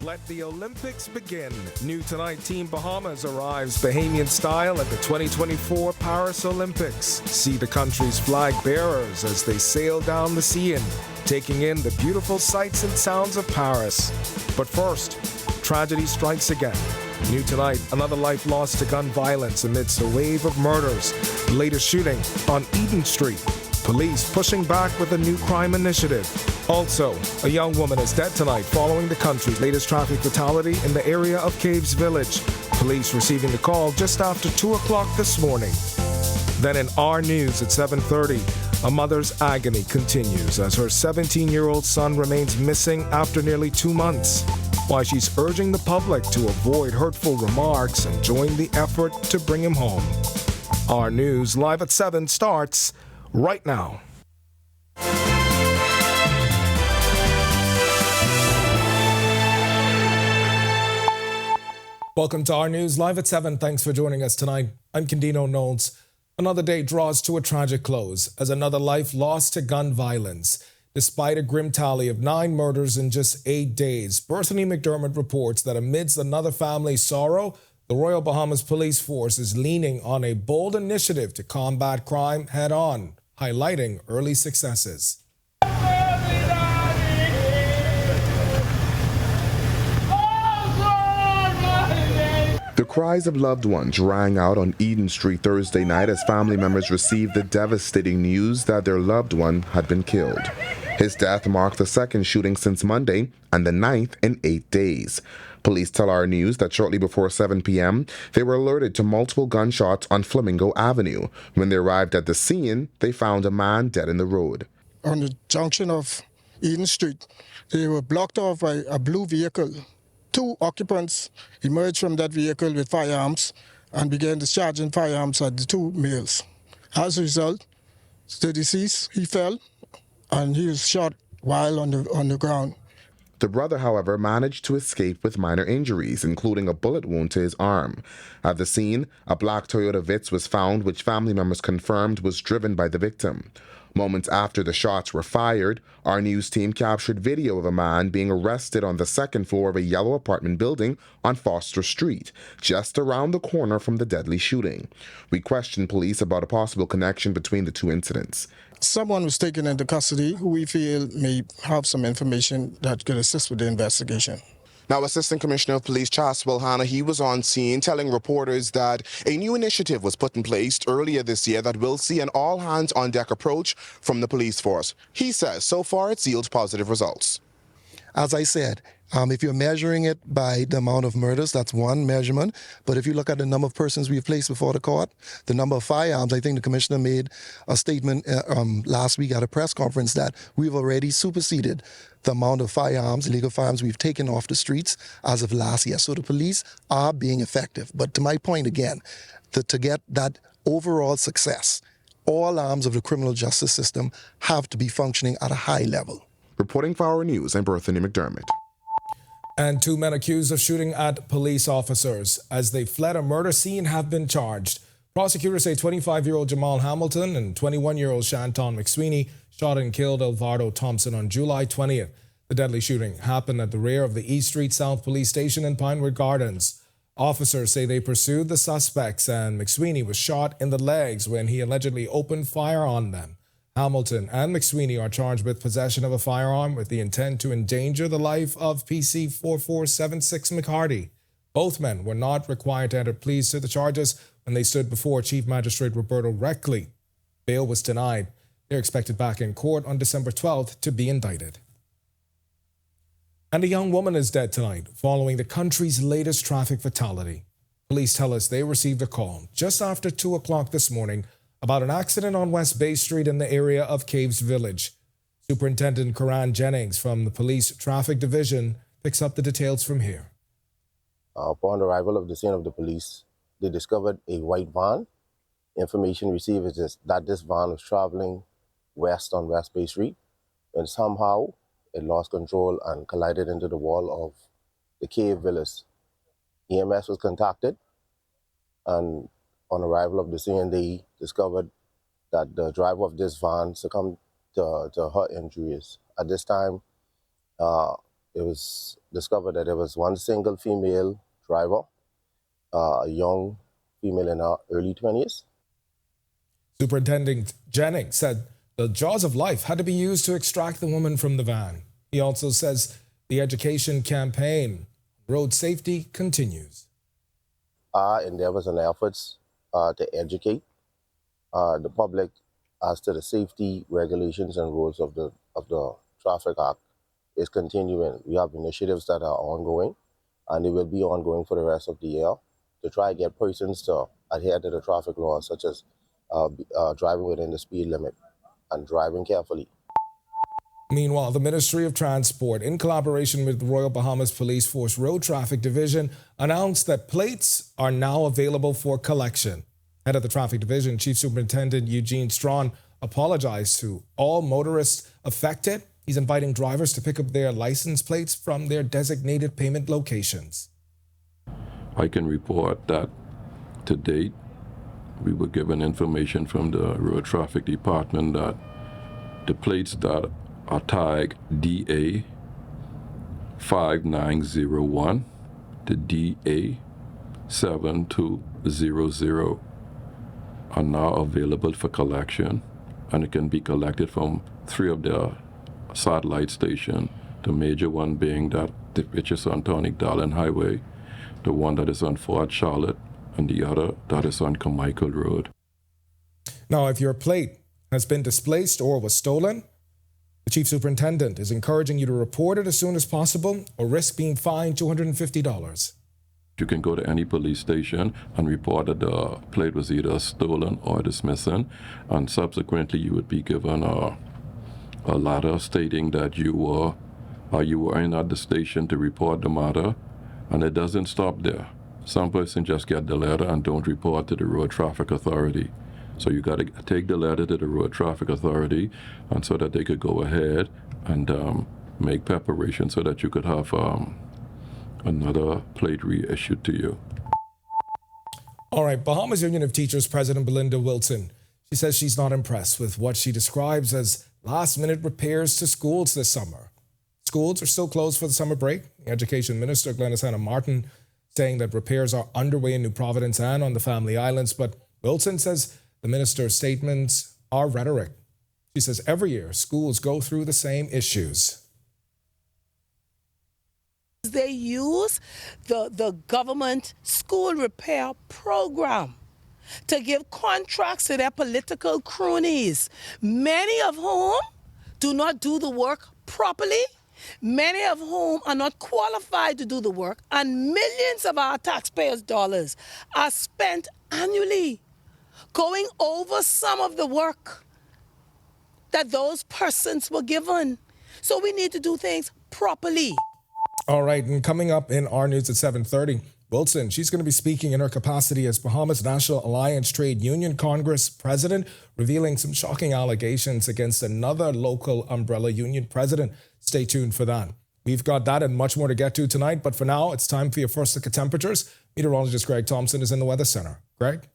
Let the Olympics begin. New tonight, Team Bahamas arrives Bahamian style at the 2024 Paris Olympics. See the country's flag bearers as they sail down the Seine, taking in the beautiful sights and sounds of Paris. But first, tragedy strikes again. New tonight, another life lost to gun violence amidst a wave of murders. The latest shooting on Eden Street. Police pushing back with a new crime initiative. Also, a young woman is dead tonight following the country's latest traffic fatality in the area of Caves Village. Police receiving the call just after 2 o'clock this morning. Then in our news at 7:30, a mother's agony continues as her 17-year-old son remains missing after nearly 2 months. Why she's urging the public to avoid hurtful remarks and join the effort to bring him home. Our news live at 7 starts right now. Welcome to our news live at 7. Thanks for joining us tonight. I'm Candino Knowles. Another day draws to a tragic close as another life lost to gun violence. Despite a grim tally of 9 murders in just 8 days, Berthany McDermott reports that amidst another family's sorrow, the Royal Bahamas Police Force is leaning on a bold initiative to combat crime head-on, highlighting early successes. The cries of loved ones rang out on Eden Street Thursday night as family members received the devastating news that their loved one had been killed. His death marked the second shooting since Monday and the 9th in 8 days. Police tell our news that shortly before 7 p.m., they were alerted to multiple gunshots on Flamingo Avenue. When they arrived at the scene, they found a man dead in the road. On the junction of Eden Street, they were blocked off by a blue vehicle. 2 occupants emerged from that vehicle with firearms and began discharging firearms at the 2 males. As a result, the deceased, he fell and he was shot while on the ground. The brother, however, managed to escape with minor injuries, including a bullet wound to his arm. At the scene, a black Toyota Vitz was found, which family members confirmed was driven by the victim. Moments after the shots were fired, our news team captured video of a man being arrested on the 2nd floor of a yellow apartment building on Foster Street, just around the corner from the deadly shooting. We questioned police about a possible connection between the 2 incidents. Someone was taken into custody who we feel may have some information that could assist with the investigation. Now, Assistant Commissioner of Police Charles Wilhana, he was on scene telling reporters that a new initiative was put in place earlier this year that will see an all-hands-on-deck approach from the police force. He says so far it's yielded positive results. As I said, if you're measuring it by the amount of murders, that's one measurement. But if you look at the number of persons we've placed before the court, the number of firearms, I think the commissioner made a statement last week at a press conference that we've already superseded the amount of firearms, illegal firearms we've taken off the streets as of last year. So the police are being effective. But to my point again, to get that overall success, all arms of the criminal justice system have to be functioning at a high level. Reporting for our news, I'm Berthany McDermott. And 2 men accused of shooting at police officers as they fled a murder scene have been charged. Prosecutors say 25-year-old Jamal Hamilton and 21-year-old Shanton McSweeney shot and killed Alvaro Thompson on July 20th. The deadly shooting happened at the rear of the East Street South Police Station in Pinewood Gardens. Officers say they pursued the suspects and McSweeney was shot in the legs when he allegedly opened fire on them. Hamilton and McSweeney are charged with possession of a firearm with the intent to endanger the life of PC 4476 McCarty. Both men were not required to enter pleas to the charges when they stood before Chief Magistrate Roberto Reckley. Bail was denied. They're expected back in court on December 12th to be indicted. And a young woman is dead tonight following the country's latest traffic fatality. Police tell us they received a call just after 2 o'clock this morning about an accident on West Bay Street in the area of Caves Village. Superintendent Karan Jennings from the Police Traffic Division picks up the details from here. Upon arrival of the scene of the police, they discovered a white van. Information received is just that this van was traveling west on West Bay Street, and somehow it lost control and collided into the wall of the Cave Villas. EMS was contacted, and on arrival of the scene, they discovered that the driver of this van succumbed to her injuries. At this time, it was discovered that there was one single female driver, a young female in her early 20s. Superintendent Jennings said the jaws of life had to be used to extract the woman from the van. He also says the education campaign, road safety, continues. Our endeavors and efforts to educate the public as to the safety regulations and rules of the Traffic Act is continuing. We have initiatives that are ongoing, and they will be ongoing for the rest of the year to try to get persons to adhere to the traffic laws, such as driving within the speed limit and driving carefully. Meanwhile, the Ministry of Transport, in collaboration with the Royal Bahamas Police Force Road Traffic Division, announced that plates are now available for collection. Head of the Traffic Division, Chief Superintendent Eugene Strawn, apologized to all motorists affected. He's inviting drivers to pick up their license plates from their designated payment locations. I can report that to date, we were given information from the Road Traffic Department that the plates that are tagged DA 5901 to DA 7200 are now available for collection, and it can be collected from 3 of the satellite stations, the major one being that which is on Tonic Darlin Highway, the one that is on Fort Charlotte, and the other that is on Carmichael Road. Now, if your plate has been displaced or was stolen, the Chief Superintendent is encouraging you to report it as soon as possible or risk being fined $250. You can go to any police station and report that the plate was either stolen or dismissing, and subsequently you would be given a letter stating that you were in at the station to report the matter, and it doesn't stop there. Some person just get the letter and don't report to the Road Traffic Authority. So you got to take the letter to the Road Traffic Authority, and so that they could go ahead and make preparation so that you could have another plate reissued to you. All right, Bahamas Union of Teachers President Belinda Wilson. She says she's not impressed with what she describes as last-minute repairs to schools this summer. Schools are still closed for the summer break. The Education Minister, Glenys Hannah Martin, saying that repairs are underway in New Providence and on the Family Islands. But Wilson says the minister's statements are rhetoric. She says every year schools go through the same issues. They use the government school repair program to give contracts to their political cronies, many of whom do not do the work properly, many of whom are not qualified to do the work, and millions of our taxpayers' dollars are spent annually going over some of the work that those persons were given. So we need to do things properly. All right, and coming up in our news at 7:30, Wilson, she's going to be speaking in her capacity as Bahamas National Alliance Trade Union Congress president, revealing some shocking allegations against another local umbrella union president. Stay tuned for that. We've got that and much more to get to tonight, but for now, it's time for your first look at temperatures. Meteorologist Greg Thompson is in the Weather Center. Greg?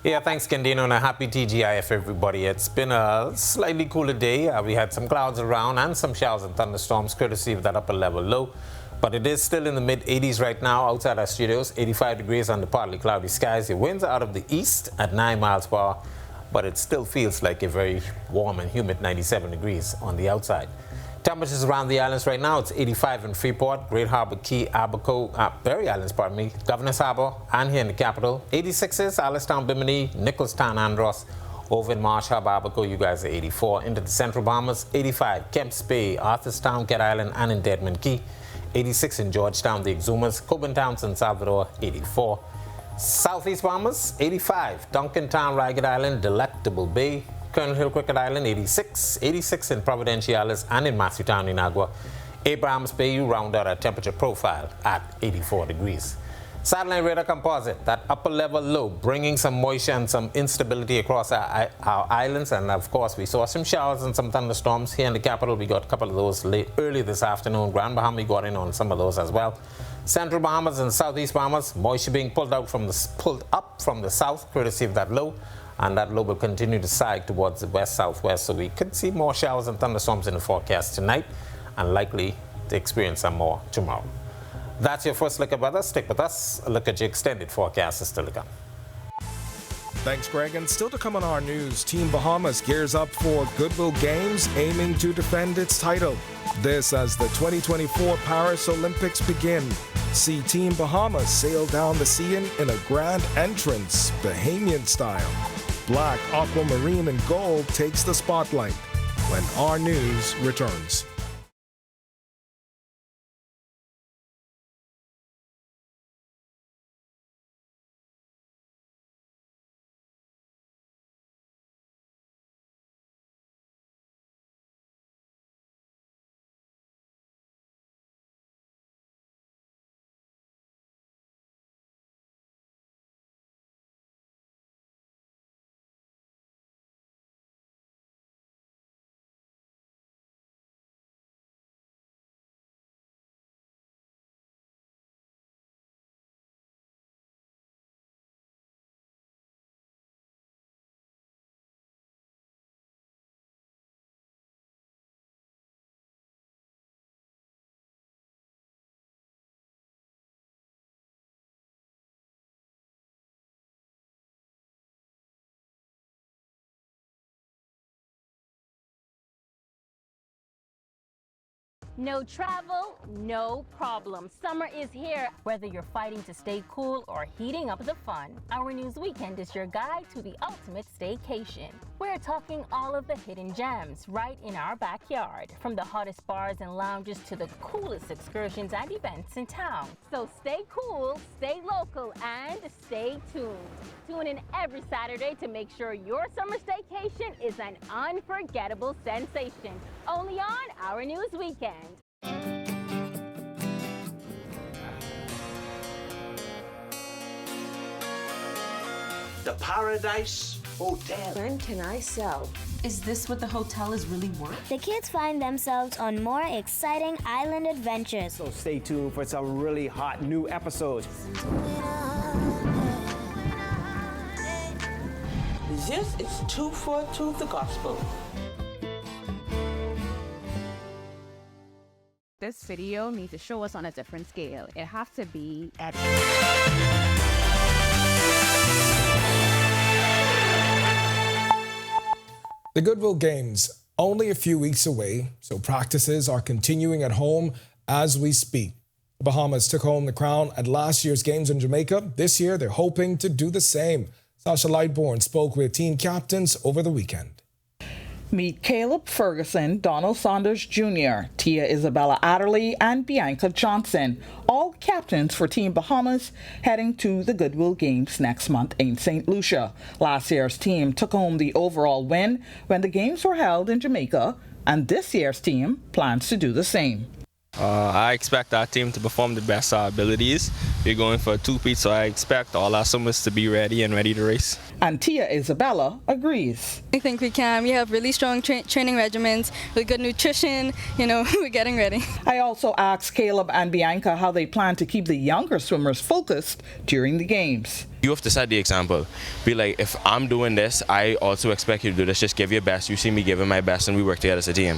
Yeah, thanks, Gandino, and a happy TGIF, everybody. It's been a slightly cooler day. We had some clouds around and some showers and thunderstorms, courtesy of that upper level low. But it is still in the mid-80s right now outside our studios, 85 degrees under partly cloudy skies. The winds are out of the east at 9 miles per hour, but it still feels like a very warm and humid 97 degrees on the outside. Temperatures around the islands right now, it's 85 in Freeport, Great Harbor, Key, Abaco, Berry Islands, pardon me, Governor's Harbor, and here in the capital. 86s, Alistown, Bimini, Nicholstown, Andros. Over in Marsh Harbor, Abaco, you guys are 84. Into the Central Bahamas, 85, Kemps Bay, Arthurstown, Cat Island, and in Deadman Key. 86 in Georgetown, the Exumas, Coburn Town, San Salvador, 84. Southeast Bahamas, 85, Duncantown, Ragged Island, Delectable Bay, Colonel Hill, Cricket Island, 86. 86 in Providenciales and in Matthewtown, Inagua. Abrahams Bay, you round out our temperature profile at 84 degrees. Satellite radar composite, that upper level low, bringing some moisture and some instability across our islands. And of course, we saw some showers and some thunderstorms here in the capital. We got a couple of those early this afternoon. Grand Bahama, we got in on some of those as well. Central Bahamas and Southeast Bahamas, moisture being pulled up from the south, courtesy of that low. And that low will continue to sag towards the west-southwest. So we could see more showers and thunderstorms in the forecast tonight, and likely to experience some more tomorrow. That's your first look at weather. Stick with us. A look at your extended forecast is still to come. Thanks, Greg. And still to come on our news, Team Bahamas gears up for Goodwill Games, aiming to defend its title. This as the 2024 Paris Olympics begin. See Team Bahamas sail down the Seine in a grand entrance, Bahamian style. Black, aquamarine, and gold takes the spotlight when our news returns. No travel, no problem. Summer is here. Whether you're fighting to stay cool or heating up the fun, Our News Weekend is your guide to the ultimate staycation. We're talking all of the hidden gems right in our backyard, from the hottest bars and lounges to the coolest excursions and events in town. So stay cool, stay local, and stay tuned. Tune in every Saturday to make sure your summer staycation is an unforgettable sensation. Only on Our News Weekend. The Paradise Hotel. When can I sell? Is this what the hotel is really worth? The kids find themselves on more exciting island adventures. So stay tuned for some really hot new episodes. This is 242 The Gospel. This video needs to show us on a different scale. It has to be at The Goodwill Games, only a few weeks away, so practices are continuing at home as we speak. The Bahamas took home the crown at last year's games in Jamaica. This year, they're hoping to do the same. Sasha Lightbourne spoke with team captains over the weekend. Meet Caleb Ferguson, Donald Saunders Jr., Tia Isabella Adderley, and Bianca Johnson, all captains for Team Bahamas, heading to the Goodwill Games next month in St. Lucia. Last year's team took home the overall win when the games were held in Jamaica, and this year's team plans to do the same. I expect our team to perform the best of our abilities. We're going for a two-peat, so I expect all our swimmers to be ready to race. And Tia Isabella agrees. I think we can. We have really strong training regimens with good nutrition. We're getting ready. I also asked Caleb and Bianca how they plan to keep the younger swimmers focused during the games. You have to set the example. Be like, if I'm doing this, I also expect you to do this. Just give your best. You see me giving my best, and we work together as a team.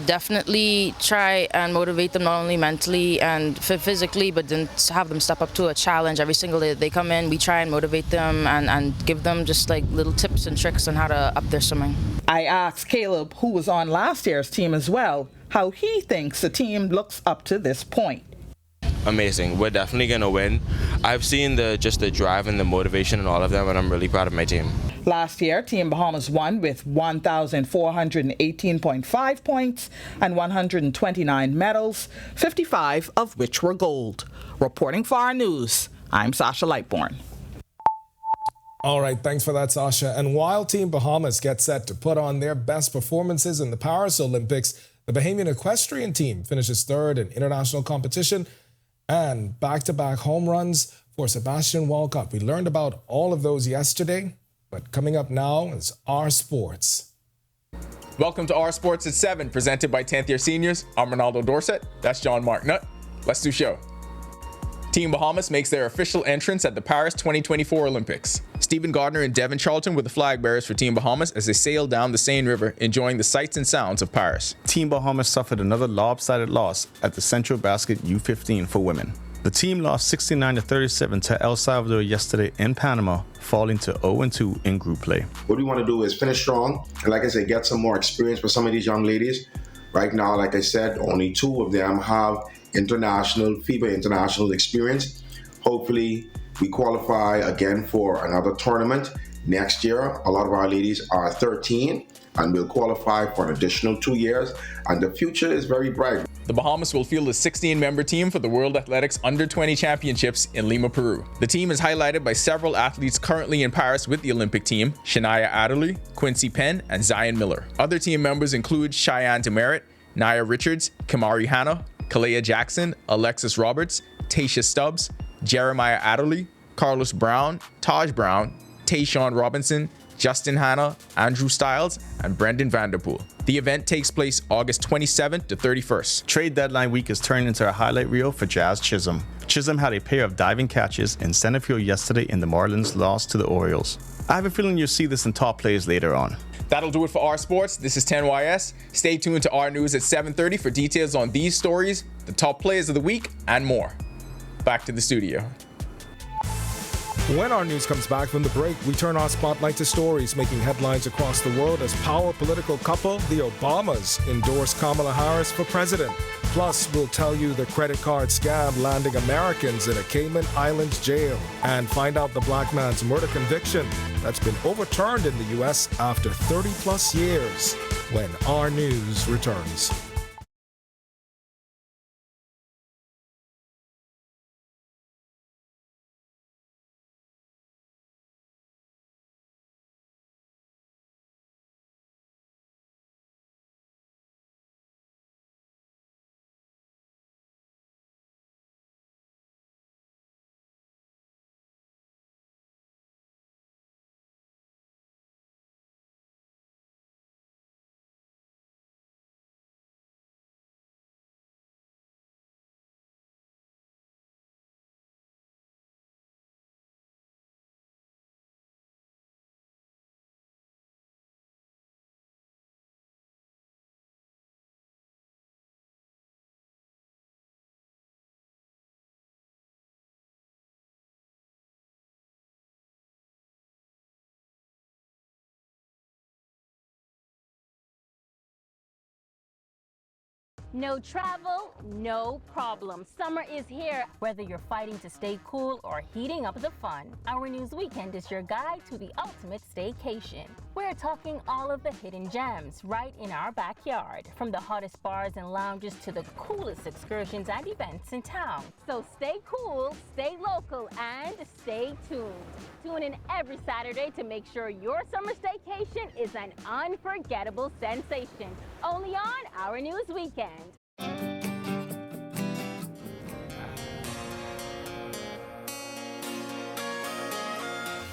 Definitely try and motivate them not only mentally and physically, but then have them step up to a challenge every single day that they come in. We try and motivate them and give them just like little tips and tricks on how to up their swimming. I asked Caleb, who was on last year's team as well, how he thinks the team looks up to this point. Amazing. We're definitely going to win. I've seen the drive and the motivation in all of them, and I'm really proud of my team. Last year, Team Bahamas won with 1,418.5 points and 129 medals, 55 of which were gold. Reporting for our news, I'm Sasha Lightbourne. All right, thanks for that, Sasha. And while Team Bahamas gets set to put on their best performances in the Paris Olympics, the Bahamian equestrian team finishes third in international competition and back-to-back home runs for Sebastian Walcott. We learned about all of those yesterday, but coming up now is Our Sports. Welcome to Our Sports at 7, presented by 10th Year Seniors. I'm Ronaldo Dorset. That's John Mark Nutt. Let's do show. Team Bahamas makes their official entrance at the Paris 2024 Olympics. Stephen Gardner and Devin Charlton were the flag bearers for Team Bahamas as they sailed down the Seine River, enjoying the sights and sounds of Paris. Team Bahamas suffered another lopsided loss at the Central Basket U15 for women. The team lost 69-37 to El Salvador yesterday in Panama, falling to 0-2 in group play. What we want to do is finish strong, and like I said, get some more experience with some of these young ladies. Right now, like I said, only 2 of them have FIBA international experience. Hopefully, we qualify again for another tournament next year. A lot of our ladies are 13 and will qualify for an additional 2 years, and the future is very bright. The Bahamas will field a 16-member team for the World Athletics Under-20 Championships in Lima, Peru. The team is highlighted by several athletes currently in Paris with the Olympic team: Shania Adderley, Quincy Penn, and Zion Miller. Other team members include Cheyenne Demerit, Nia Richards, Kamari Hanna, Kalea Jackson, Alexis Roberts, Tasha Stubbs, Jeremiah Adderley, Carlos Brown, Taj Brown, Tayshawn Robinson, Justin Hanna, Andrew Stiles, and Brendan Vanderpool. The event takes place August 27th to 31st. Trade deadline week is turning into a highlight reel for Jazz Chisholm. Chisholm had a pair of diving catches in center field yesterday in the Marlins' loss to the Orioles. I have a feeling you'll see this in top plays later on. That'll do it for our sports. This is 10YS. Stay tuned to our news at 7:30 for details on these stories, the top players of the week, and more. Back to the studio. When our news comes back from the break, we turn our spotlight to stories making headlines across the world as power political couple, the Obamas, endorse Kamala Harris for president. Plus, we'll tell you the credit card scam landing Americans in a Cayman Islands jail, and find out the black man's murder conviction that's been overturned in the U.S. after 30-plus years when our news returns. No travel, no problem. Summer is here. Whether you're fighting to stay cool or heating up the fun, Our News Weekend is your guide to the ultimate staycation. We're talking all of the hidden gems right in our backyard, from the hottest bars and lounges to the coolest excursions and events in town. So stay cool, stay local, and stay tuned. Tune in every Saturday to make sure your summer staycation is an unforgettable sensation. Only on Our News Weekend.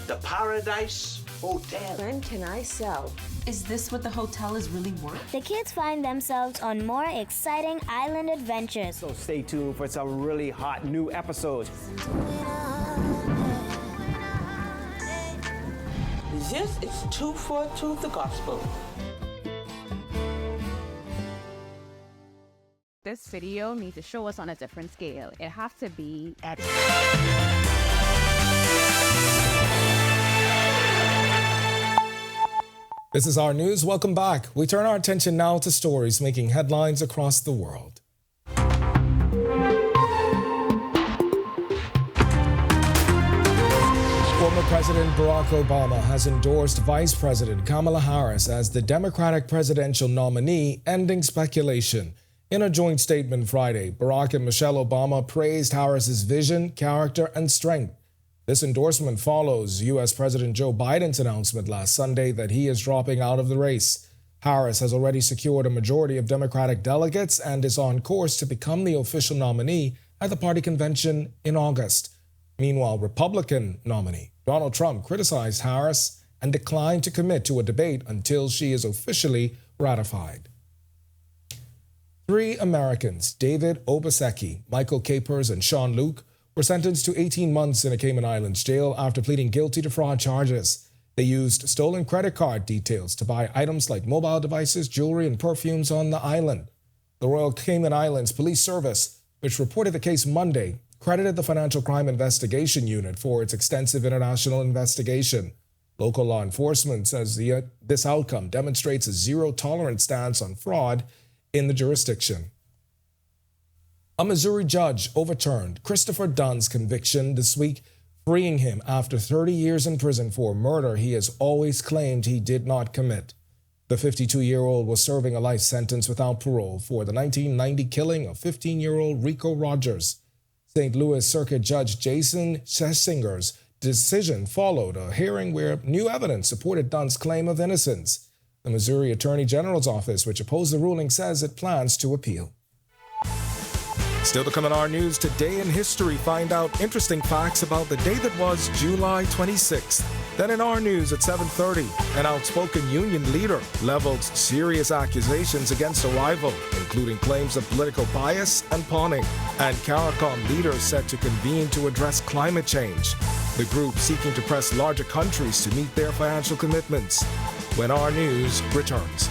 The Paradise Hotel. When can I sell? Is this what the hotel is really worth? The kids find themselves on more exciting island adventures. So stay tuned for some really hot new episodes. This is 242 the Gospel. This video needs to show us on a different scale. It has to be at... This is our news. Welcome back. We turn our attention now to stories making headlines across the world. Former President Barack Obama has endorsed Vice President Kamala Harris as the Democratic presidential nominee, ending speculation. In a joint statement Friday, Barack and Michelle Obama praised Harris's vision, character, and strength. This endorsement follows U.S. President Joe Biden's announcement last Sunday that he is dropping out of the race. Harris has already secured a majority of Democratic delegates and is on course to become the official nominee at the party convention in August. Meanwhile, Republican nominee Donald Trump criticized Harris and declined to commit to a debate until she is officially ratified. 3 Americans, David Obaseki, Michael Capers, and Sean Luke, were sentenced to 18 months in a Cayman Islands jail after pleading guilty to fraud charges. They used stolen credit card details to buy items like mobile devices, jewelry, and perfumes on the island. The Royal Cayman Islands Police Service, which reported the case Monday, credited the Financial Crime Investigation Unit for its extensive international investigation. Local law enforcement says this outcome demonstrates a zero-tolerance stance on fraud in the jurisdiction. A Missouri judge overturned Christopher Dunn's conviction this week, freeing him after 30 years in prison for murder he has always claimed he did not commit. The 52-year-old was serving a life sentence without parole for the 1990 killing of 15-year-old Rico Rogers. St. Louis Circuit Judge Jason Schessinger's decision followed a hearing where new evidence supported Dunn's claim of innocence. The Missouri Attorney General's office, which opposed the ruling, says it plans to appeal. Still to come in our news, today in history, find out interesting facts about the day that was July 26th. Then in our news at 7:30, an outspoken union leader levels serious accusations against a rival, including claims of political bias and pawning. And CARICOM leaders set to convene to address climate change, the group seeking to press larger countries to meet their financial commitments. When our news returns.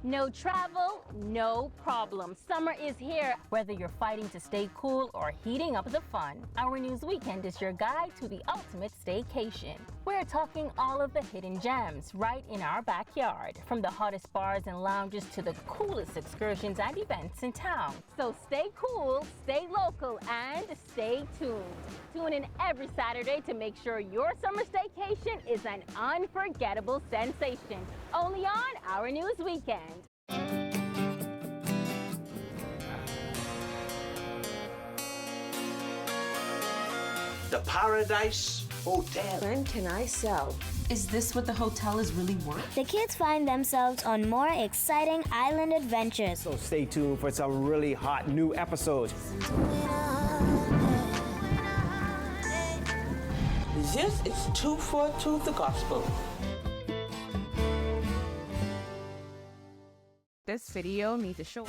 No travel, no problem. Summer is here. Whether you're fighting to stay cool or heating up the fun, Our News Weekend is your guide to the ultimate staycation. We're talking all of the hidden gems right in our backyard, from the hottest bars and lounges to the coolest excursions and events in town. So stay cool, stay local, and stay tuned. Tune in every Saturday to make sure your summer staycation is an unforgettable sensation. Only on Our News Weekend. The Paradise Hotel. When can I sell? Is this what the hotel is really worth? The kids find themselves on more exciting island adventures. So stay tuned for some really hot new episodes. This is 242 the Gospel. This video needs to show.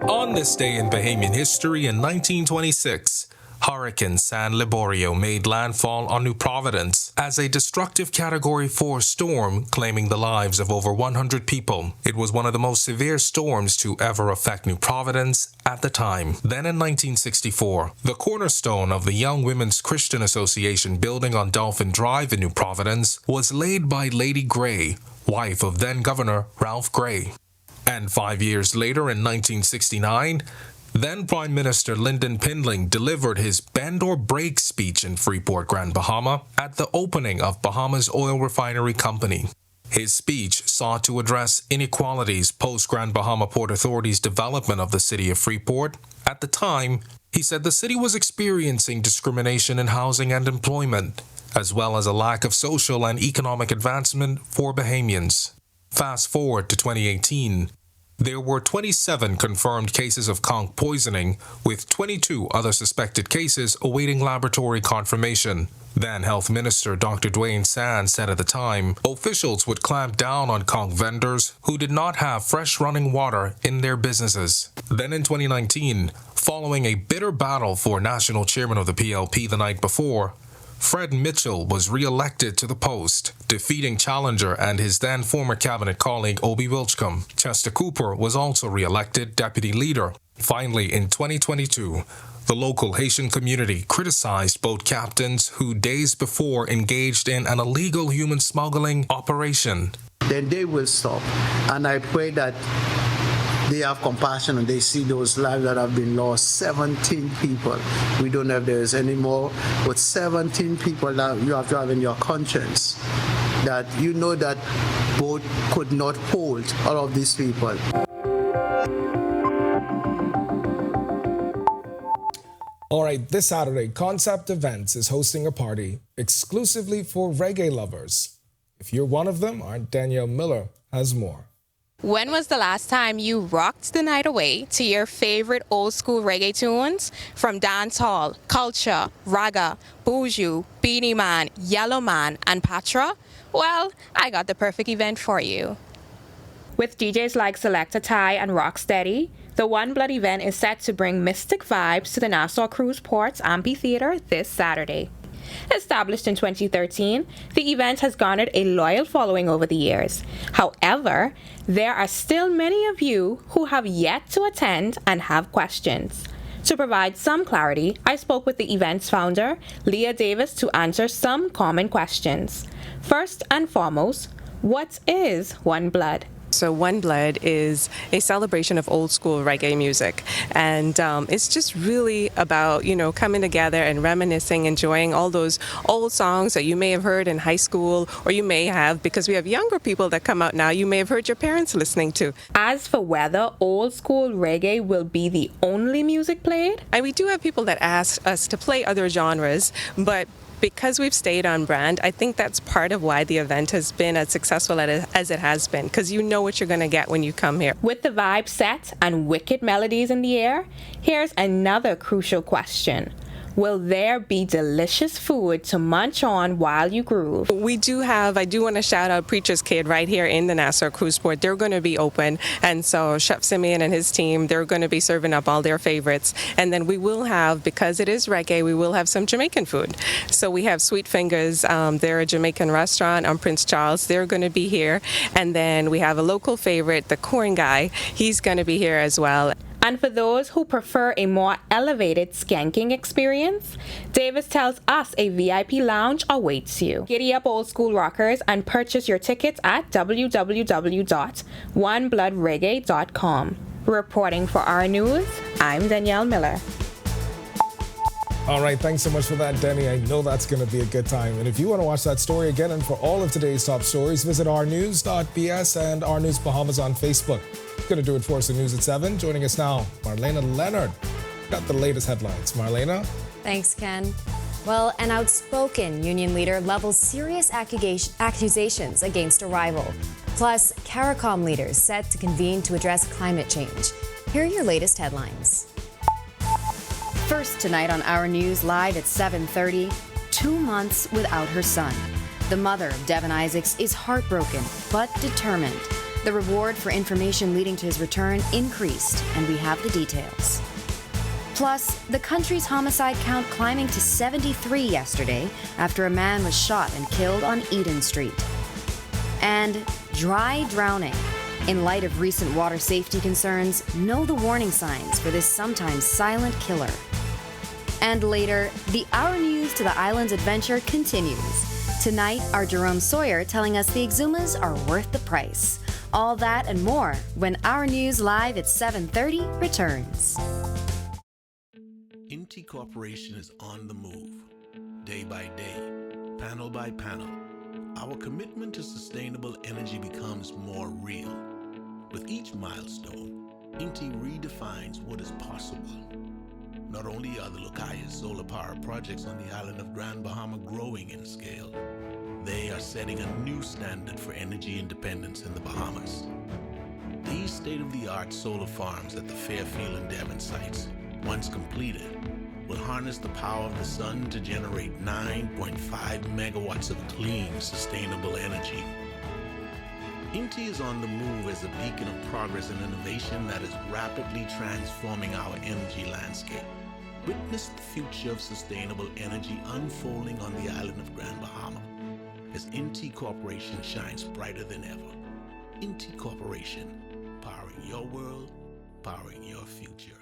On this day in Bahamian history in 1926, Hurricane San Liborio made landfall on New Providence as a destructive Category 4 storm, claiming the lives of over 100 people. It was one of the most severe storms to ever affect New Providence at the time. Then in 1964, the cornerstone of the Young Women's Christian Association building on Dolphin Drive in New Providence was laid by Lady Gray, wife of then-Governor Ralph Gray. And 5 years later, in 1969, then Prime Minister Lyndon Pindling delivered his Bend or Break speech in Freeport, Grand Bahama, at the opening of Bahamas Oil Refinery Company. His speech sought to address inequalities post-Grand Bahama Port Authority's development of the city of Freeport. At the time, he said the city was experiencing discrimination in housing and employment, as well as a lack of social and economic advancement for Bahamians. Fast forward to 2018. There were 27 confirmed cases of conch poisoning, with 22 other suspected cases awaiting laboratory confirmation. Then Health Minister Dr. Dwayne Sands said at the time, officials would clamp down on conch vendors who did not have fresh running water in their businesses. Then in 2019, following a bitter battle for national chairman of the PLP the night before, Fred Mitchell was re-elected to the post, defeating challenger and his then former cabinet colleague Obie Wilchcombe. Chester Cooper was also re-elected deputy leader. Finally, in 2022, the local Haitian community criticized boat captains who days before engaged in an illegal human smuggling operation. Then they will stop. And I pray that they have compassion and they see those lives that have been lost. 17 people. We don't know if there is any more, but 17 people that you have to have in your conscience, that you know that boat could not hold all of these people. All right, this Saturday, Concept Events is hosting a party exclusively for reggae lovers. If you're one of them, our Danielle Miller has more. When was the last time you rocked the night away to your favorite old school reggae tunes? From dancehall, culture, raga, boujou, Beanie Man, Yellow Man, and Patra? Well, I got the perfect event for you. With DJs like Selecta Ty and Rocksteady, the One Blood event is set to bring mystic vibes to the Nassau Cruise Ports Amphitheater this Saturday. Established in 2013, the event has garnered a loyal following over the years. However, there are still many of you who have yet to attend and have questions. To provide some clarity, I spoke with the event's founder, Leah Davis, to answer some common questions. First and foremost, what is One Blood? So One Blood is a celebration of old school reggae music, and it's just really about, coming together and reminiscing, enjoying all those old songs that you may have heard in high school, or you may have, because we have younger people that come out now, you may have heard your parents listening to. As for whether old school reggae will be the only music played? And we do have people that ask us to play other genres, but because we've stayed on brand, I think that's part of why the event has been as successful as it has been, because you know what you're going to get when you come here. With the vibe set and wicked melodies in the air, here's another crucial question. Will there be delicious food to munch on while you groove? I do want to shout out Preacher's Kid right here in the Nassau Cruise Port. They're going to be open. And so Chef Simeon and his team, they're going to be serving up all their favorites. And then we will have, because it is reggae, we will have some Jamaican food. So we have Sweet Fingers. They're a Jamaican restaurant on Prince Charles. They're going to be here. And then we have a local favorite, the Corn Guy. He's going to be here as well. And for those who prefer a more elevated skanking experience, Davis tells us a VIP lounge awaits you. Giddy up, old school rockers, and purchase your tickets at www.onebloodreggae.com. Reporting for Our News, I'm Danielle Miller. All right, thanks so much for that, Denny. I know that's going to be a good time. And if you want to watch that story again and for all of today's top stories, visit ournews.bs and Our News Bahamas on Facebook. Going to do it for us in News at 7. Joining us now, Marlena Leonard. Got the latest headlines. Marlena? Thanks, Ken. Well, an outspoken union leader levels serious accusations against a rival. Plus, CARICOM leaders set to convene to address climate change. Here are your latest headlines. First tonight on Our News Live at 7:30, 2 months without her son. The mother of Devin Isaacs is heartbroken but determined. The reward for information leading to his return increased, and we have the details. Plus, the country's homicide count climbing to 73 yesterday after a man was shot and killed on Eden Street. And dry drowning. In light of recent water safety concerns, know the warning signs for this sometimes silent killer. And later, the Our News to the Islands adventure continues. Tonight, our Jerome Sawyer telling us the Exumas are worth the price. All that and more when Our News Live at 7:30 returns. Inti Corporation is on the move, day by day, panel by panel. Our commitment to sustainable energy becomes more real. With each milestone, Inti redefines what is possible. Not only are the Lucayas solar power projects on the island of Grand Bahama growing in scale, they are setting a new standard for energy independence in the Bahamas. These state-of-the-art solar farms at the Fairfield and Devon sites, once completed, will harness the power of the sun to generate 9.5 megawatts of clean, sustainable energy. Inti is on the move as a beacon of progress and innovation that is rapidly transforming our energy landscape. Witness the future of sustainable energy unfolding on the island of Grand Bahama as NT Corporation shines brighter than ever. NT Corporation, powering your world, powering your future.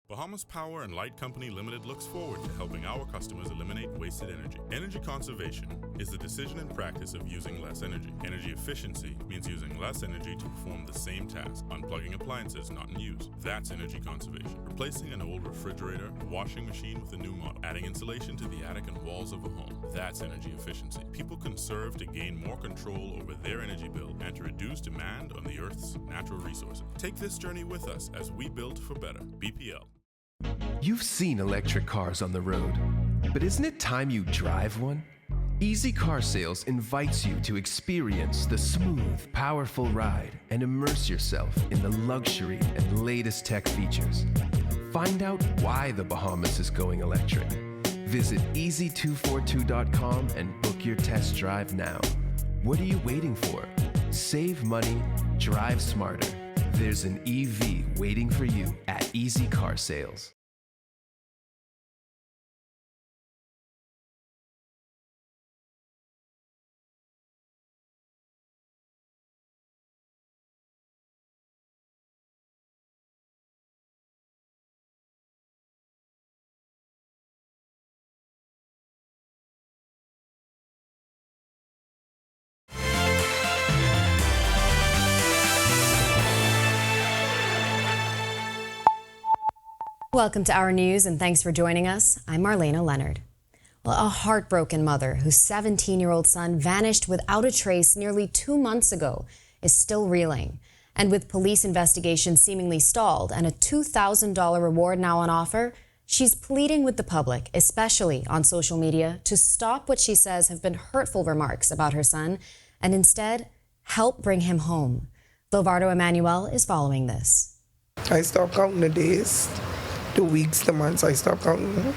Bahamas Power and Light Company Limited looks forward to helping our customers eliminate wasted energy. Energy conservation is the decision and practice of using less energy. Energy efficiency means using less energy to perform the same task, unplugging appliances not in use. That's energy conservation. Replacing an old refrigerator, washing machine with a new model, adding insulation to the attic and walls of a home. That's energy efficiency. People conserve to gain more control over their energy bill and to reduce demand on the Earth's natural resources. Take this journey with us as we build for better. BPL. You've seen electric cars on the road, but isn't it time you drive one? Easy Car Sales invites you to experience the smooth, powerful ride and immerse yourself in the luxury and latest tech features. Find out why the Bahamas is going electric. Visit easy242.com and book your test drive now. What are you waiting for? Save money, drive smarter. There's an EV waiting for you at Easy Car Sales. Welcome to Our News, and thanks for joining us. I'm Marlena Leonard. Well, a heartbroken mother whose 17-year-old son vanished without a trace nearly 2 months ago is still reeling. And with police investigations seemingly stalled and a $2,000 reward now on offer, she's pleading with the public, especially on social media, to stop what she says have been hurtful remarks about her son and instead help bring him home. Lovardo Emmanuel is following this. I stopped counting the days, the weeks, the months. I stopped counting.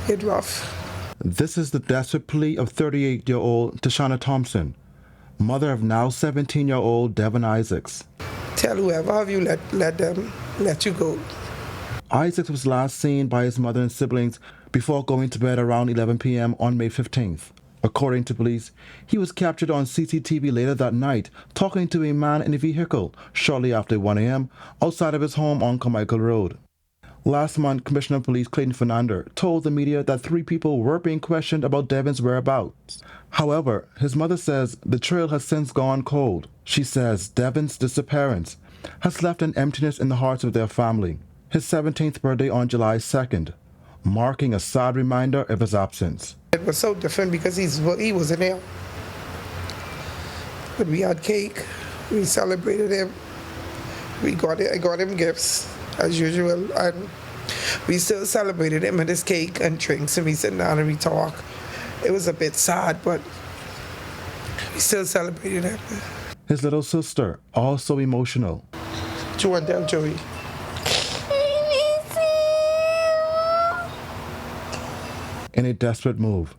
It's rough. This is the desperate plea of 38-year-old Tashana Thompson, mother of now 17-year-old Devin Isaacs. Tell whoever have you let them let you go. Isaacs was last seen by his mother and siblings before going to bed around 11 p.m. on May 15th. According to police, he was captured on CCTV later that night talking to a man in a vehicle shortly after 1 a.m. outside of his home on Carmichael Road. Last month, Commissioner of Police Clayton Fernandez told the media that 3 people were being questioned about Devin's whereabouts. However, his mother says the trail has since gone cold. She says Devin's disappearance has left an emptiness in the hearts of their family. His 17th birthday on July 2nd, marking a sad reminder of his absence. It was so different because he wasn't there. But we had cake, we celebrated him, I got him gifts as usual, and we still celebrated him with his cake and drinks, and we sit down and we talk. It was a bit sad, but we still celebrated him. His little sister, also emotional. Do you want to tell Joey? In a desperate move,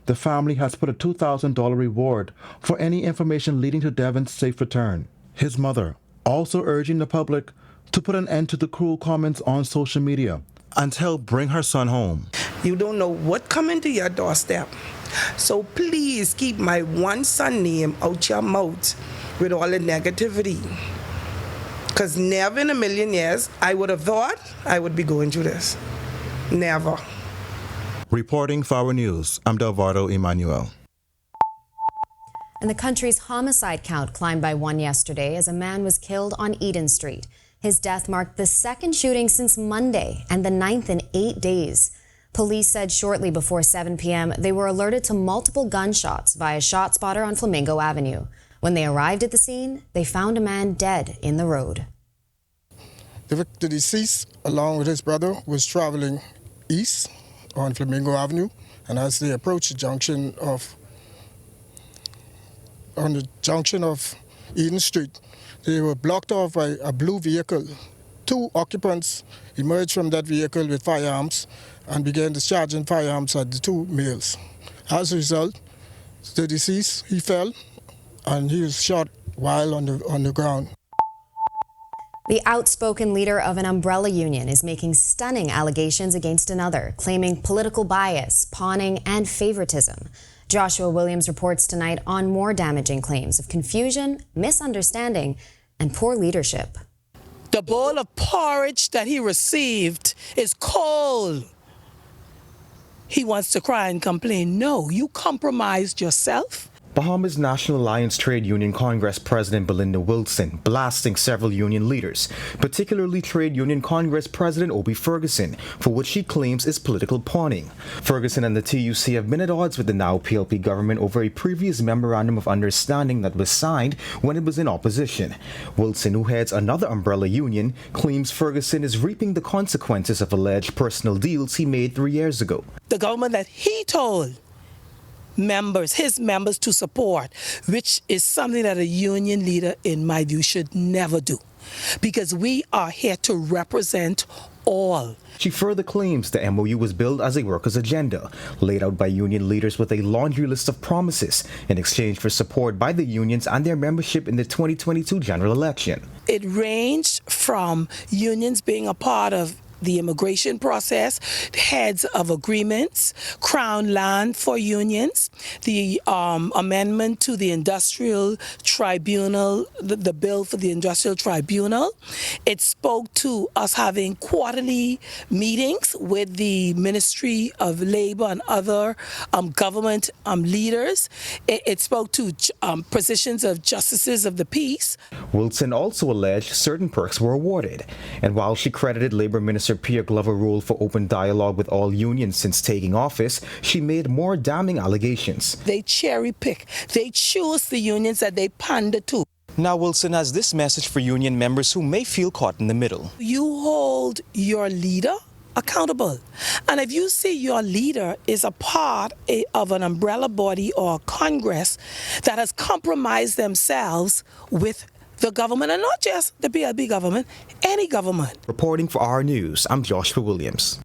the family has put a $2,000 reward for any information leading to Devin's safe return. His mother also urging the public to put an end to the cruel comments on social media and help bring her son home. You don't know what coming to your doorstep. So please keep my one son name out your mouth with all the negativity. Because never in a million years I would have thought I would be going through this. Never. Reporting for Our News, I'm Delvardo Emmanuel. And the country's homicide count climbed by 1 yesterday as a man was killed on Eden Street. His death marked the second shooting since Monday and the 9th in 8 days. Police said shortly before 7 p.m. they were alerted to multiple gunshots via ShotSpotter on Flamingo Avenue. When they arrived at the scene, they found a man dead in the road. The deceased, along with his brother, was traveling east on Flamingo Avenue, and as they approached the junction of Eden Street, they were blocked off by a blue vehicle. 2 occupants emerged from that vehicle with firearms and began discharging firearms at the 2 males. As a result, the deceased, he fell and he was shot while on the ground. The outspoken leader of an umbrella union is making stunning allegations against another, claiming political bias, pawning, and favoritism. Joshua Williams reports tonight on more damaging claims of confusion, misunderstanding, and poor leadership. The bowl of porridge that he received is cold. He wants to cry and complain. No, you compromised yourself. Bahamas National Alliance Trade Union Congress President Belinda Wilson blasting several union leaders, particularly Trade Union Congress President Obie Ferguson, for what she claims is political pawning. Ferguson and the TUC have been at odds with the now PLP government over a previous memorandum of understanding that was signed when it was in opposition. Wilson, who heads another umbrella union, claims Ferguson is reaping the consequences of alleged personal deals he made 3 years ago. The government that he told his members to support, which is something that a union leader, in my view, should never do, because we are here to represent all. She further claims the MOU was built as a workers' agenda, laid out by union leaders with a laundry list of promises in exchange for support by the unions and their membership in the 2022 general election. It ranged from unions being a part of the immigration process, heads of agreements, crown land for unions, the amendment to the industrial tribunal, the bill for the industrial tribunal. It spoke to us having quarterly meetings with the Ministry of Labor and other government leaders. It spoke to positions of justices of the peace. Wilson also alleged certain perks were awarded, and while she credited Labor Minister Pierre Glover's role for open dialogue with all unions since taking office, she made more damning allegations. They cherry pick. They choose the unions that they pander to. Now Wilson has this message for union members who may feel caught in the middle. You hold your leader accountable. And if you see your leader is a part of an umbrella body or Congress that has compromised themselves with the government, and not just the PLP government, any government. Reporting for Our News, I'm Joshua Williams.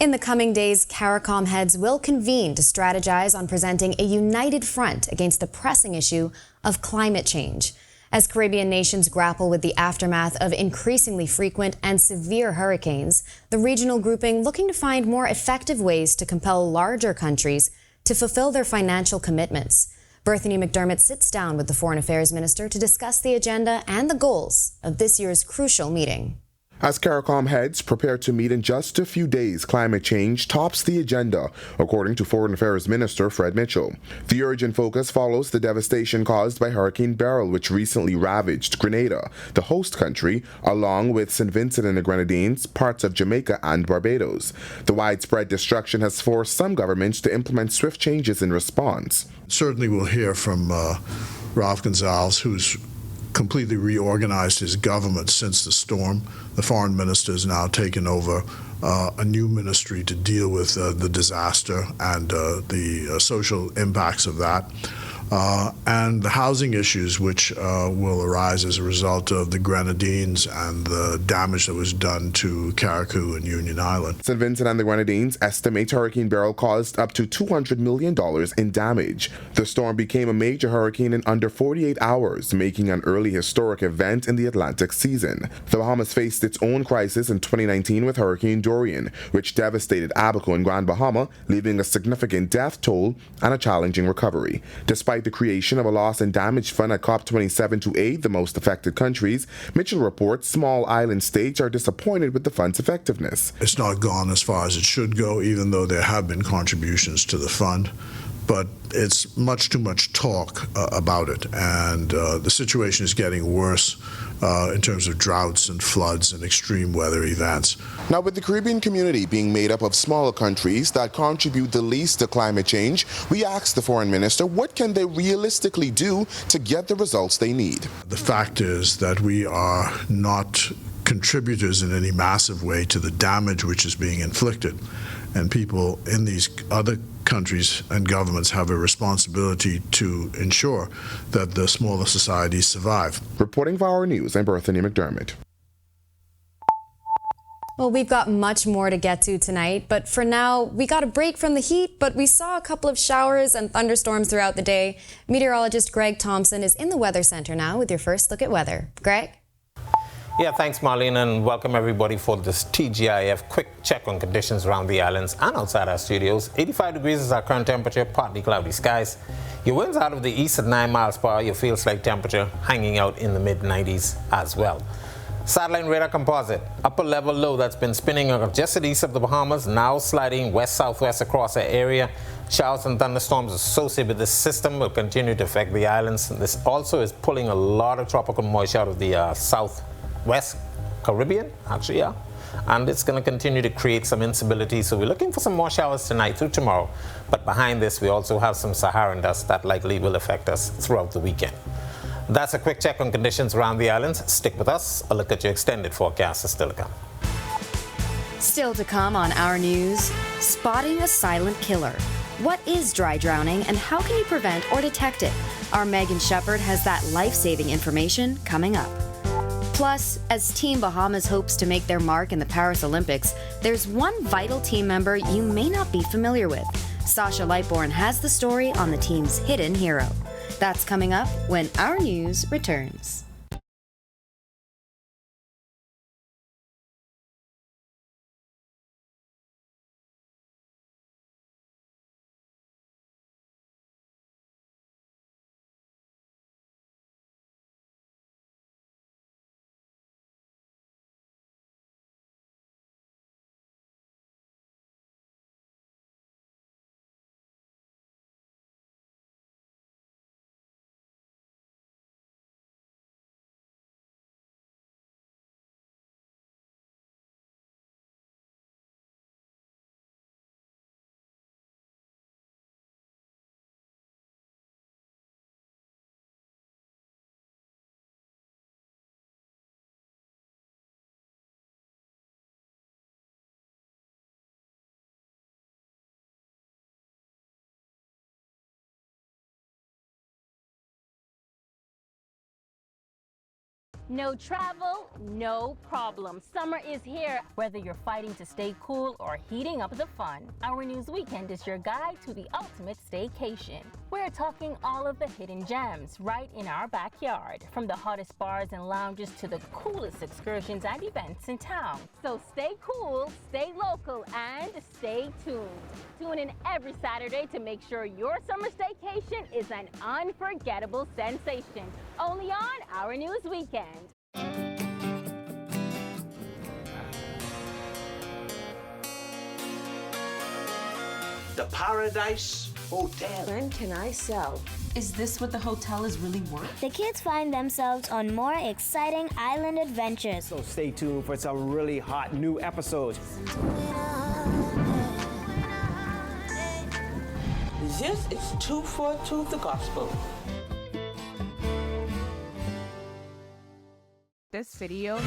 In the coming days, CARICOM heads will convene to strategize on presenting a united front against the pressing issue of climate change. As Caribbean nations grapple with the aftermath of increasingly frequent and severe hurricanes, the regional grouping looking to find more effective ways to compel larger countries to fulfill their financial commitments. Berthany McDermott sits down with the Foreign Affairs Minister to discuss the agenda and the goals of this year's crucial meeting. As CARICOM heads prepare to meet in just a few days, climate change tops the agenda, according to Foreign Affairs Minister Fred Mitchell. The urgent focus follows the devastation caused by Hurricane Beryl, which recently ravaged Grenada, the host country, along with St. Vincent and the Grenadines, parts of Jamaica, and Barbados. The widespread destruction has forced some governments to implement swift changes in response. Certainly we'll hear from Ralph Gonzalez, who's completely reorganized his government since the storm. The foreign minister has now taken over a new ministry to deal with the disaster and the social impacts of that. And the housing issues which will arise as a result of the Grenadines and the damage that was done to Carriacou and Union Island. St. Vincent and the Grenadines estimate Hurricane Beryl caused up to $200 million in damage. The storm became a major hurricane in under 48 hours, making an early historic event in the Atlantic season. The Bahamas faced its own crisis in 2019 with Hurricane Dorian, which devastated Abaco and Grand Bahama, leaving a significant death toll and a challenging recovery. Despite the creation of a loss and damage fund at COP27 to aid the most affected countries, Mitchell reports small island states are disappointed with the fund's effectiveness. It's not gone as far as it should go, even though there have been contributions to the fund. But it's much too much talk about it, and the situation is getting worse in terms of droughts and floods and extreme weather events. Now, with the Caribbean community being made up of smaller countries that contribute the least to climate change, we asked the foreign minister what can they realistically do to get the results they need. The fact is that we are not contributors in any massive way to the damage which is being inflicted, and people in these other countries and governments have a responsibility to ensure that the smaller societies survive. Reporting for Our News, I'm Berthany McDermott. Well, we've got much more to get to tonight, but for now, we got a break from the heat, but we saw a couple of showers and thunderstorms throughout the day. Meteorologist Greg Thompson is in the Weather Center now with your first look at weather. Greg? Yeah, thanks, Marlene, and welcome everybody for this TGIF quick check on conditions around the islands and outside our studios. 85 degrees is our current temperature, partly cloudy skies. Your winds out of the east at 9 miles per hour. Your field slate temperature hanging out in the mid-90s as well. Satellite radar composite, upper level low that's been spinning just to the east of the Bahamas, now sliding west-southwest across the area. Showers and thunderstorms associated with this system will continue to affect the islands. This also is pulling a lot of tropical moisture out of the southwest Caribbean, actually, yeah. And it's going to continue to create some instability. So we're looking for some more showers tonight through tomorrow. But behind this, we also have some Saharan dust that likely will affect us throughout the weekend. That's a quick check on conditions around the islands. Stick with us. A look at your extended forecast is still to come. Still to come on Our News, spotting a silent killer. What is dry drowning and how can you prevent or detect it? Our Megan Shepherd has that life-saving information coming up. Plus, as Team Bahamas hopes to make their mark in the Paris Olympics, there's one vital team member you may not be familiar with. Sasha Lightbourne has the story on the team's hidden hero. That's coming up when Our News returns. No travel, no problem. Summer is here. Whether you're fighting to stay cool or heating up the fun, Our News Weekend is your guide to the ultimate staycation. We're talking all of the hidden gems right in our backyard, from the hottest bars and lounges to the coolest excursions and events in town. So stay cool, stay local, and stay tuned. Tune in every Saturday to make sure your summer staycation is an unforgettable sensation. Only on Our News Weekend. The Paradise Hotel. When can I sell? Is this what the hotel is really worth? The kids find themselves on more exciting island adventures. So stay tuned for some really hot new episodes. This is 242 the Gospel. This video.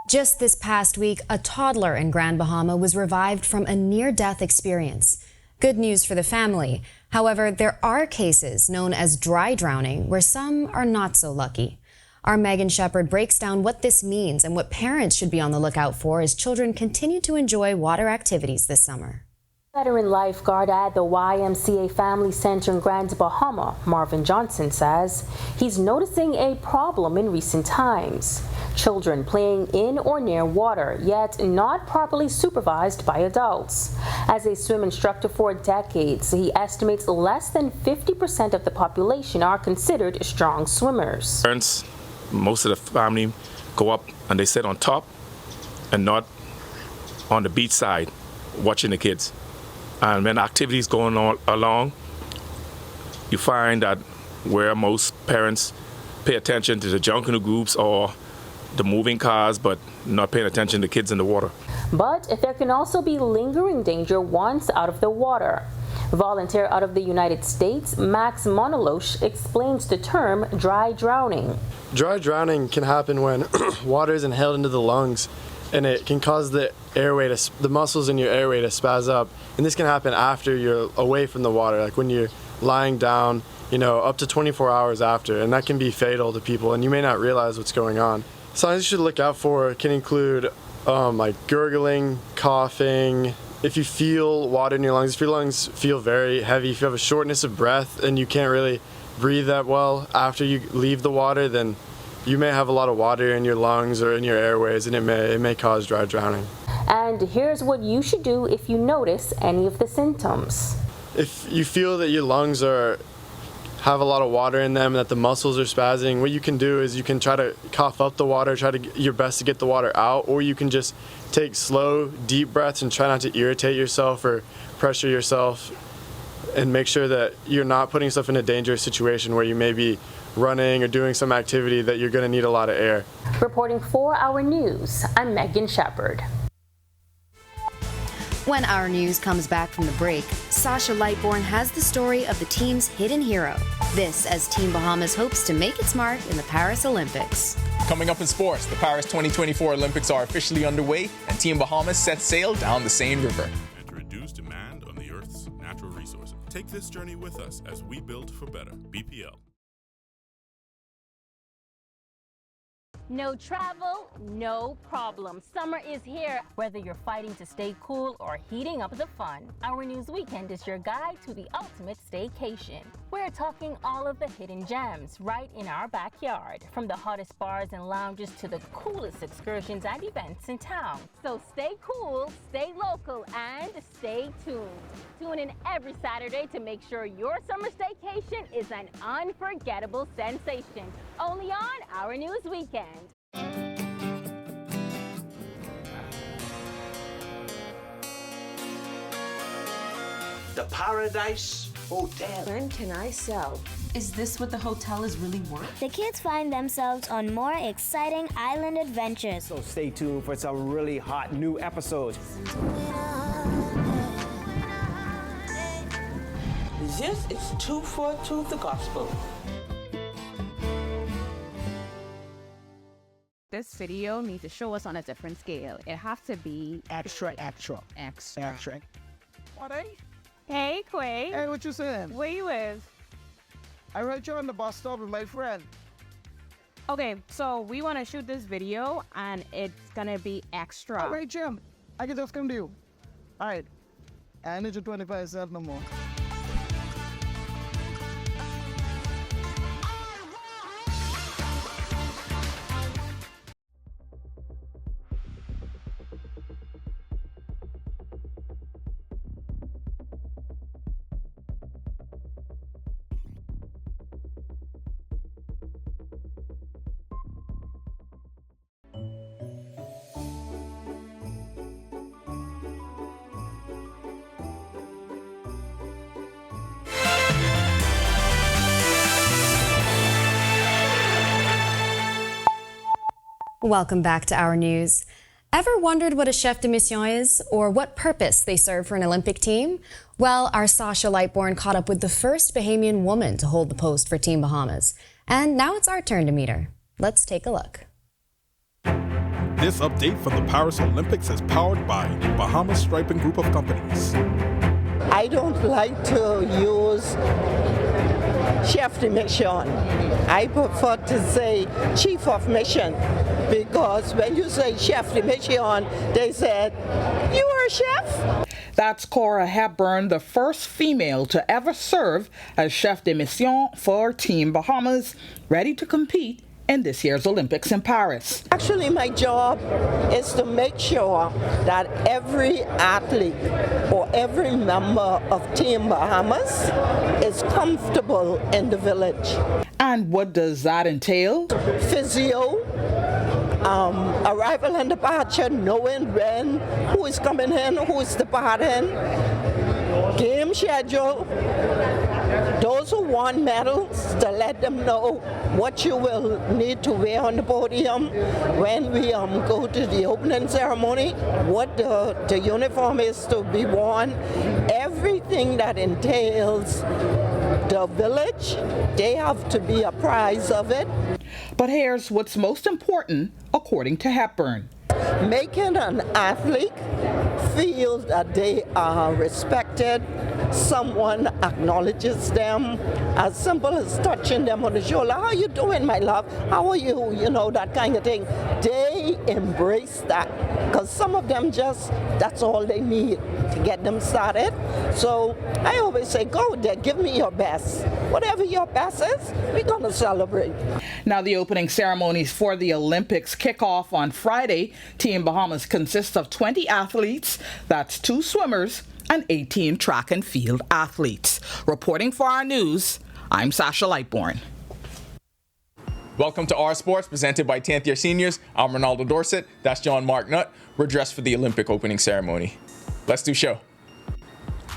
Just this past week, a toddler in Grand Bahama was revived from a near-death experience. Good news for the family. However, there are cases known as dry drowning where some are not so lucky. Our Megan Shepherd breaks down what this means and what parents should be on the lookout for as children continue to enjoy water activities this summer. Veteran lifeguard at the YMCA Family Center in Grand Bahama, Marvin Johnson, says he's noticing a problem in recent times. Children playing in or near water, yet not properly supervised by adults. As a swim instructor for decades, he estimates less than 50% of the population are considered strong swimmers. Parents, most of the family go up and they sit on top and not on the beach side watching the kids. And when activities going on along, you find that where most parents pay attention to the jungle groups or the moving cars, but not paying attention to kids in the water. But there can also be lingering danger once out of the water. Volunteer out of the United States, Max Monolosh, explains the term dry drowning. Dry drowning can happen when water is inhaled into the lungs, and it can cause the muscles in your airway to spaz up. And this can happen after you're away from the water, like when you're lying down up to 24 hours after, and that can be fatal to people, and you may not realize what's going on. Signs you should look out for can include like gurgling, coughing. If you feel water in your lungs, if your lungs feel very heavy, if you have a shortness of breath and you can't really breathe that well after you leave the water, then you may have a lot of water in your lungs or in your airways, and it may cause dry drowning. And here's what you should do if you notice any of the symptoms. If you feel that your lungs have a lot of water in them and that the muscles are spazzing, what you can do is you can try to cough up the water, try to your best to get the water out, or you can just take slow, deep breaths and try not to irritate yourself or pressure yourself, and make sure that you're not putting yourself in a dangerous situation where you may be running or doing some activity that you're going to need a lot of air. Reporting for Our News, I'm Megan Shepard. When Our News comes back from the break, Sasha Lightbourne has the story of the team's hidden hero. This as Team Bahamas hopes to make its mark in the Paris Olympics. Coming up in sports, the Paris 2024 Olympics are officially underway, and Team Bahamas sets sail down the Seine River. And to reduce demand on the Earth's natural resources. Take this journey with us as we build for better. BPL. No travel, no problem. Summer is here. Whether you're fighting to stay cool or heating up the fun, Our News Weekend is your guide to the ultimate staycation. We're talking all of the hidden gems right in our backyard, from the hottest bars and lounges to the coolest excursions and events in town. So stay cool, stay local, and stay tuned. Tune in every Saturday to make sure your summer staycation is an unforgettable sensation. Only on Our News Weekend. The Paradise Hotel. When can I sell? Is this what the hotel is really worth? The kids find themselves on more exciting island adventures. So stay tuned for some really hot new episodes. This is 242 the Gospel. This video needs to show us on a different scale. It has to be Extra. What, eh? Hey, Quay. Hey, what you saying? Where you with? I heard you on the bus stop with my friend. Okay, so we want to shoot this video, and it's gonna be extra. All right, Jim. I can just come to you. All right. I need your 25 cents no more. Welcome back to Our News. Ever wondered what a chef de mission is, or what purpose they serve for an Olympic team? Well, our Sasha Lightbourne caught up with the first Bahamian woman to hold the post for Team Bahamas. And now it's our turn to meet her. Let's take a look. This update from the Paris Olympics is powered by Bahamas Striping Group of Companies. I don't like to use chef de mission. I prefer to say chief of mission, because when you say chef de mission, they said, "You are a chef?" That's Cora Hepburn, the first female to ever serve as chef de mission for Team Bahamas, ready to compete in this year's Olympics in Paris. Actually, my job is to make sure that every athlete or every member of Team Bahamas is comfortable in the village. And what does that entail? Physio, arrival and departure, knowing when, who is coming in, who is departing, game schedule. Those who want medals, to let them know what you will need to wear on the podium when we go to the opening ceremony, what the uniform is to be worn, everything that entails the village, they have to be apprised of it. But here's what's most important, according to Hepburn. Making an athlete feel that they are respected, someone acknowledges them, as simple as touching them on the shoulder. How you doing, my love? How are you? You know, that kind of thing. They embrace that because some of them just, that's all they need to get them started. So I always say, go there, give me your best. Whatever your best is, we're going to celebrate. Now, the opening ceremonies for the Olympics kick off on Friday. Team Bahamas consists of 20 athletes. That's 2 swimmers and 18 track and field athletes. Reporting for Our News, I'm Sasha Lightbourne. Welcome to Our Sports, presented by 10th year seniors. I'm Ronaldo Dorset. That's John Mark Nutt. We're dressed for the Olympic opening ceremony. Let's do show.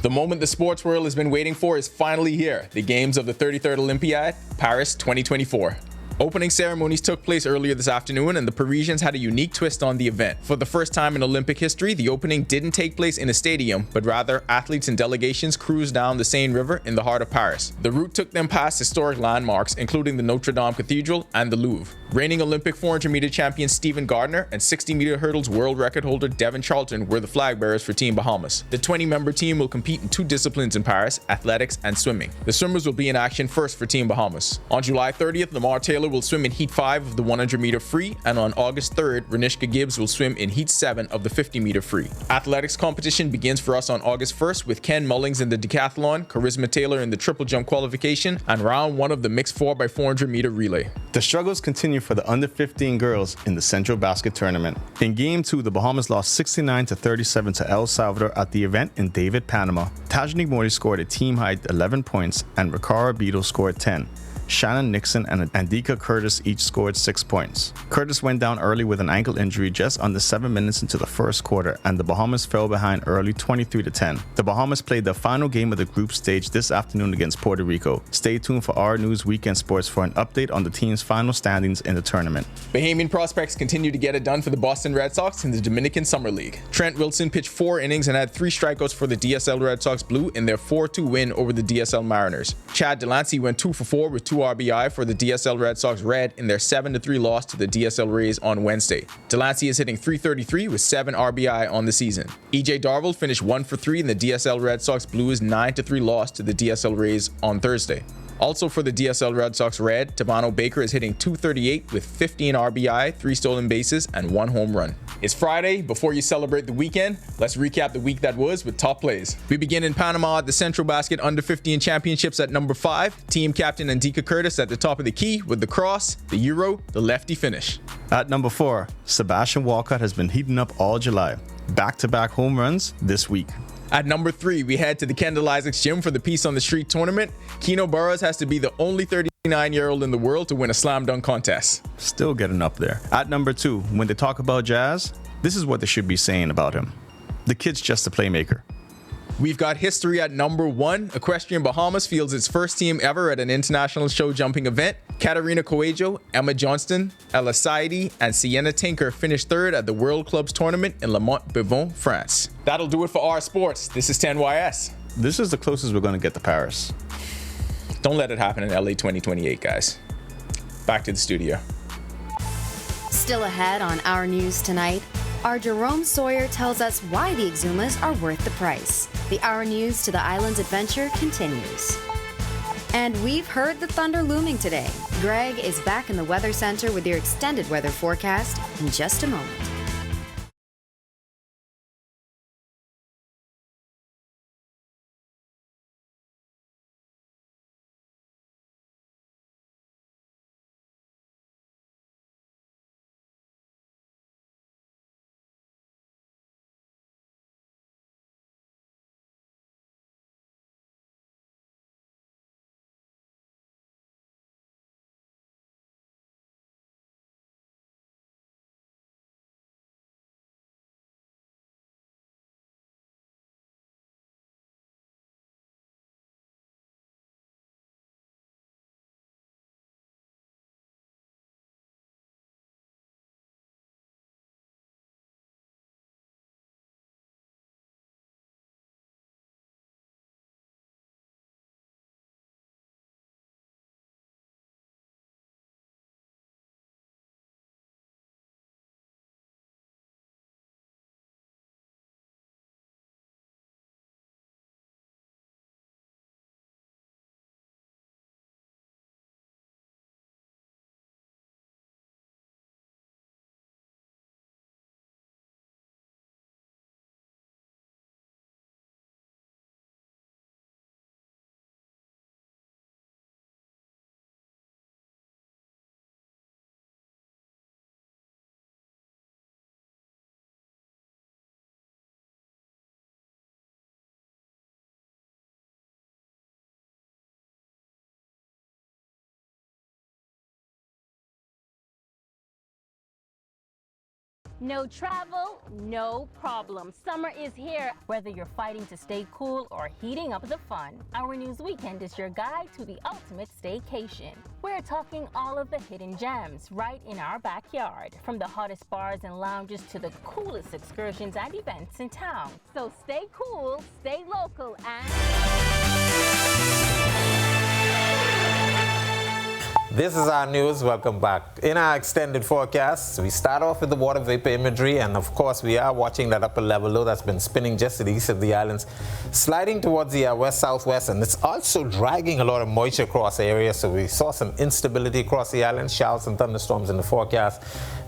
The moment the sports world has been waiting for is finally here. The games of the 33rd Olympiad, Paris 2024. Opening ceremonies took place earlier this afternoon, and the Parisians had a unique twist on the event. For the first time in Olympic history, the opening didn't take place in a stadium, but rather athletes and delegations cruised down the Seine River in the heart of Paris. The route took them past historic landmarks, including the Notre Dame Cathedral and the Louvre. Reigning Olympic 400-meter champion Stephen Gardner and 60-meter hurdles world record holder Devin Charlton were the flag bearers for Team Bahamas. The 20-member team will compete in 2 disciplines in Paris, athletics and swimming. The swimmers will be in action first for Team Bahamas. On July 30th, Lamar Taylor will swim in Heat 5 of the 100-meter free, and on August 3rd, Renishka Gibbs will swim in Heat 7 of the 50-meter free. Athletics competition begins for us on August 1st with Ken Mullings in the decathlon, Charisma Taylor in the triple jump qualification, and round 1 of the mixed 4x400-meter relay. The struggles continue for the under-15 girls in the Central Basket Tournament. In Game 2, the Bahamas lost 69-37 to El Salvador at the event in David, Panama. Tajni Mori scored a team-high 11 points, and Ricara Beadle scored 10. Shannon Nixon and Andika Curtis each scored 6 points. Curtis went down early with an ankle injury just under 7 minutes into the first quarter, and the Bahamas fell behind early 23-10. The Bahamas played the final game of the group stage this afternoon against Puerto Rico. Stay tuned for Our News Weekend Sports for an update on the team's final standings in the tournament. Bahamian prospects continue to get it done for the Boston Red Sox in the Dominican Summer League. Trent Wilson pitched 4 innings and had 3 strikeouts for the DSL Red Sox Blue in their 4-2 win over the DSL Mariners. Chad Delancey went 2 for 4 with 2 RBI for the DSL Red Sox Red in their 7-3 loss to the DSL Rays on Wednesday. Delancey is hitting .333 with 7 RBI on the season. EJ Darvill finished 1 for 3 in the DSL Red Sox Blues 9-3 loss to the DSL Rays on Thursday. Also for the DSL Red Sox Red, Tabano Baker is hitting .238 with 15 RBI, 3 stolen bases, and 1 home run. It's Friday. Before you celebrate the weekend, let's recap the week that was with top plays. We begin in Panama at the Central Basket Under-15 Championships at number 5. Team captain Andika Curtis at the top of the key with the cross, the euro, the lefty finish. At number 4, Sebastian Walcott has been heating up all July. Back-to-back home runs this week. At number 3, we head to the Kendall Isaacs Gym for the Peace on the Street tournament. Keno Burrows has to be the only 39-year-old in the world to win a slam dunk contest. Still getting up there. At number 2, when they talk about Jazz, this is what they should be saying about him. The kid's just a playmaker. We've got history at number 1. Equestrian Bahamas fields its first team ever at an international show jumping event. Katarina Coelho, Emma Johnston, Ella Saidi, and Sienna Tinker finished 3rd at the World Clubs Tournament in La Motte-Bevon, France. That'll do it for Our Sports. This is 10YS. This is the closest we're going to get to Paris. Don't let it happen in LA 2028, guys. Back to the studio. Still ahead on Our News tonight, our Jerome Sawyer tells us why the Exumas are worth the price. The Our News to the Islands adventure continues. And we've heard the thunder looming today. Greg is back in the Weather Center with your extended weather forecast in just a moment. No travel, no problem. Summer is here, whether you're fighting to stay cool or heating up the fun. Our News Weekend is your guide to the ultimate staycation. We're talking all of the hidden gems right in our backyard, from the hottest bars and lounges to the coolest excursions and events in town. So stay cool, stay local, and... This is our news. Welcome back. In our extended forecast, we start off with the water vapor imagery, and of course we are watching that upper level low that's been spinning just to the east of the islands, sliding towards the west-southwest, and it's also dragging a lot of moisture across the area. So we saw some instability across the island, showers and thunderstorms in the forecast.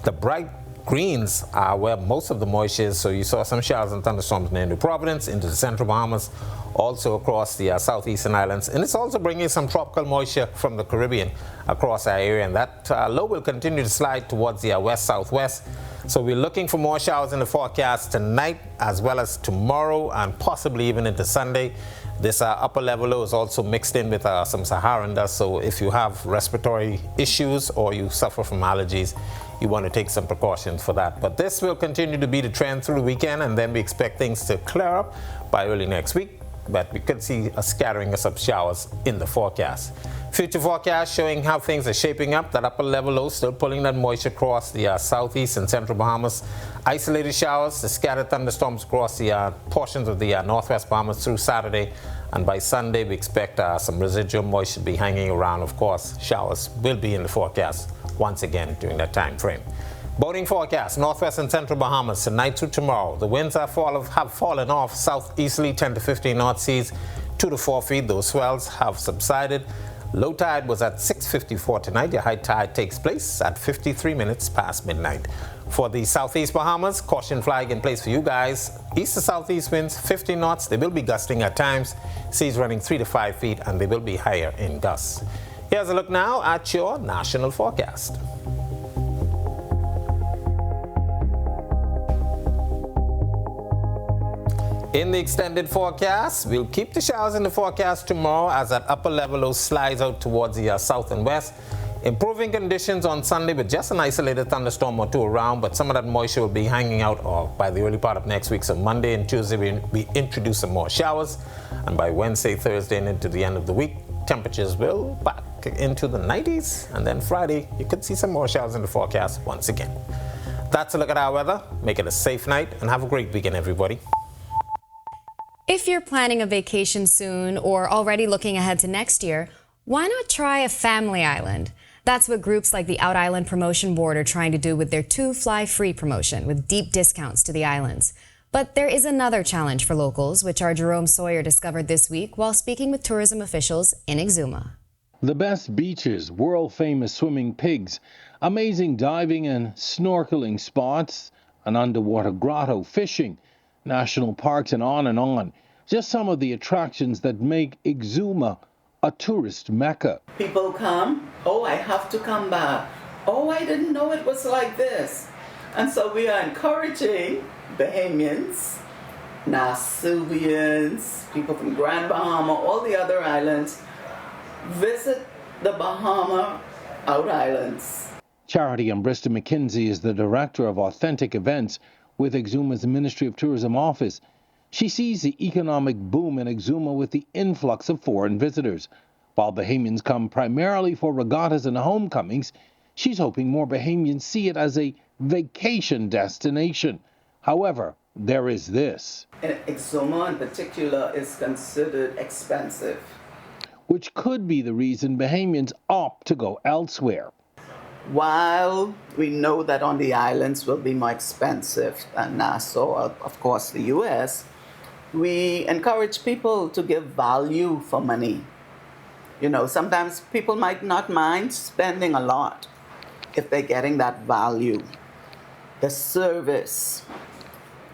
The bright greens are where most of the moisture is, so you saw some showers and thunderstorms near New Providence, into the central Bahamas, also across the southeastern islands, and it's also bringing some tropical moisture from the Caribbean across our area, and that low will continue to slide towards the west-southwest. So we're looking for more showers in the forecast tonight as well as tomorrow and possibly even into Sunday. This upper level low is also mixed in with some Saharan dust, so if you have respiratory issues or you suffer from allergies, you want to take some precautions for that. But this will continue to be the trend through the weekend, and then we expect things to clear up by early next week. But we could see a scattering of some showers in the forecast. Future forecast showing how things are shaping up. That upper level low still pulling that moisture across the southeast and central Bahamas. Isolated showers, the scattered thunderstorms across the portions of the northwest Bahamas through Saturday. And by Sunday, we expect some residual moisture to be hanging around. Of course, showers will be in the forecast once again during that time frame. Boating forecast, northwest and central Bahamas tonight through tomorrow. The winds have fallen off southeasterly 10 to 15 knot seas, 2 to 4 feet. Those swells have subsided. Low tide was at 6:54 tonight. Your high tide takes place at 53 minutes past midnight. For the southeast Bahamas, caution flag in place for you guys. East to southeast winds, 50 knots. They will be gusting at times. Seas running 3 to 5 feet, and they will be higher in gusts. Here's a look now at your national forecast. In the extended forecast, we'll keep the showers in the forecast tomorrow as that upper level low slides out towards the south and west. Improving conditions on Sunday with just an isolated thunderstorm or two around, but some of that moisture will be hanging out by the early part of next week. So Monday and Tuesday, we introduce some more showers. And by Wednesday, Thursday, and into the end of the week, temperatures will back into the 90s. And then Friday, you could see some more showers in the forecast once again. That's a look at our weather. Make it a safe night and have a great weekend, everybody. If you're planning a vacation soon or already looking ahead to next year, why not try a family island? That's what groups like the Out Island Promotion Board are trying to do with their 2 Fly Free promotion with deep discounts to the islands. But there is another challenge for locals, which our Jerome Sawyer discovered this week while speaking with tourism officials in Exuma. The best beaches, world-famous swimming pigs, amazing diving and snorkeling spots, an underwater grotto, fishing, national parks, and on. Just some of the attractions that make Exuma a tourist mecca. People come, oh, I have to come back. Oh, I didn't know it was like this. And so we are encouraging Bahamians, Nassauians, people from Grand Bahama, all the other islands, visit the Bahama Out Islands. Charity Bristol McKinsey is the director of authentic events with Exuma's Ministry of Tourism office. She sees the economic boom in Exuma with the influx of foreign visitors. While Bahamians come primarily for regattas and homecomings, she's hoping more Bahamians see it as a vacation destination. However, there is this. Exuma in particular is considered expensive, which could be the reason Bahamians opt to go elsewhere. While we know that on the islands will be more expensive than Nassau, of course the U.S., we encourage people to give value for money. You know, sometimes people might not mind spending a lot if they're getting that value. The service,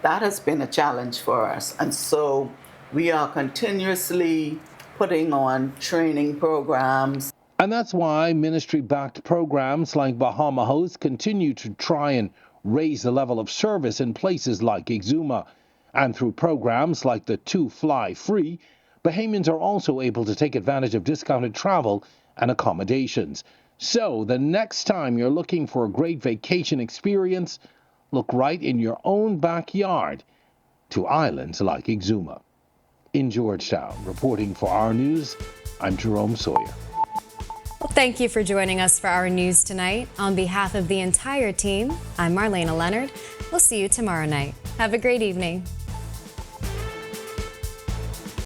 that has been a challenge for us. And so we are continuously putting on training programs. And that's why ministry-backed programs like Bahama Host continue to try and raise the level of service in places like Exuma. And through programs like the 2 Fly Free, Bahamians are also able to take advantage of discounted travel and accommodations. So the next time you're looking for a great vacation experience, look right in your own backyard to islands like Exuma. In Georgetown, reporting for Our News, I'm Jerome Sawyer. Well, thank you for joining us for Our News tonight. On behalf of the entire team, I'm Marlena Leonard. We'll see you tomorrow night. Have a great evening.